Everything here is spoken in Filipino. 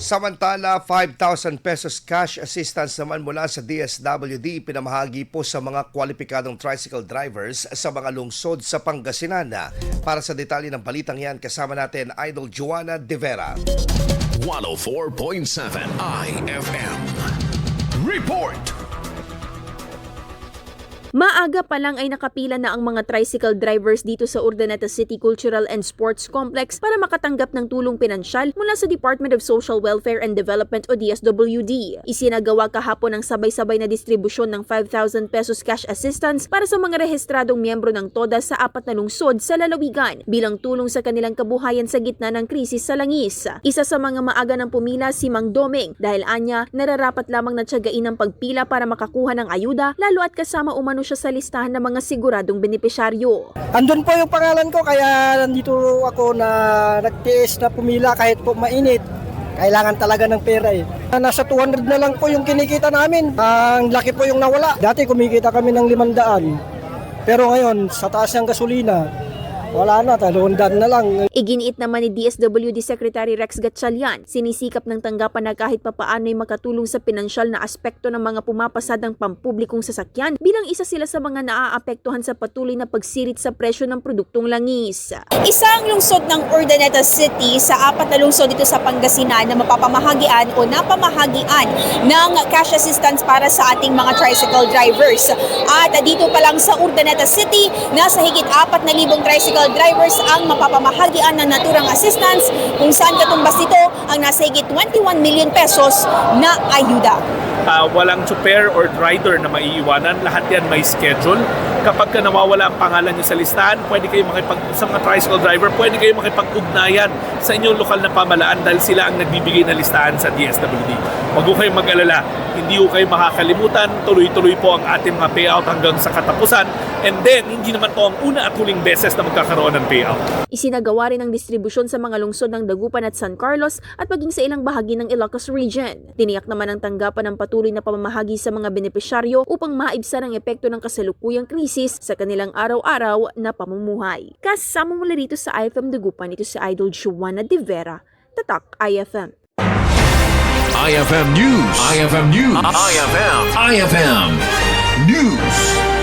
Samantala, 5,000 pesos cash assistance naman mula sa DSWD pinamahagi po sa mga kwalipikadong tricycle drivers sa mga lungsod sa Pangasinan. Para sa detalye ng balitang yan, kasama natin Idol Joanna De Vera. 104.7 IFM Report. Maaga pa lang ay nakapila na ang mga tricycle drivers dito sa Urdaneta City Cultural and Sports Complex para makatanggap ng tulong pinansyal mula sa Department of Social Welfare and Development o DSWD. Isinagawa kahapon ang sabay-sabay na distribusyon ng 5,000 pesos cash assistance para sa mga rehistradong miyembro ng TODA sa 4 na lungsod sa lalawigan bilang tulong sa kanilang kabuhayan sa gitna ng krisis sa langis. Isa sa mga maaga ng pumila si Mang Doming dahil anya nararapat lamang na tiyagain ang pagpila para makakuha ng ayuda lalo at kasama umano siya sa listahan ng mga siguradong benepisyaryo. Andun po yung pangalan ko kaya nandito ako na nagtiis na pumila kahit po mainit. Kailangan talaga ng pera eh. Nasa 200 na lang po yung kinikita namin. Ang laki po yung nawala. Dati kumikita kami ng 500. Pero ngayon sa taas ng gasolina, wala na, 200 na lang. Iginiit naman ni DSWD Secretary Rex Gatchalian, sinisikap ng tanggapan na kahit papaano'y makatulong sa pinansyal na aspekto ng mga pumapasadang pampublikong sasakyan bilang isa sila sa mga naaapektuhan sa patuloy na pagsirit sa presyo ng produktong langis. Isang lungsod ng Urdaneta City sa 4 na lungsod dito sa Pangasinan na mapapamahagian o napamahagian ng cash assistance para sa ating mga tricycle drivers. At dito pa lang sa Urdaneta City, nasa higit 4,000 tricycle drivers ang mapapamahagian ng naturang assistance kung saan katumbas nito ang nasa higit 21 million pesos na ayuda. Walang super or rider na maiiwanan. Lahat yan may schedule. Kapag ka nawawala ang pangalan nyo sa listahan, pwede kayo sa mga tricycle driver, pwede kayo makipag-ugnayan sa inyong lokal na pamalaan dahil sila ang nagbibigay na listahan sa DSWD. Huwag ko kayong mag-alala. Hindi ko kayo makakalimutan. Tuloy-tuloy po ang ating mga payout hanggang sa katapusan. And then, hindi naman to ang una at huling beses na magkakaroon ng payout. Isinagawa rin ang distribusyon sa mga lungsod ng Dagupan at San Carlos at maging sa ilang bahagi ng Ilocos Region. Tiniyak naman ang tanggapan ng patuloy na pamamahagi sa mga benepisyaryo upang maibsan ang epekto ng kasalukuyang krisis sa kanilang araw-araw na pamumuhay. Kasama mula rito sa IFM Dagupan, ito si Idol Joanna De Vera, Tatak IFM. IFM News. IFM News. IFM News.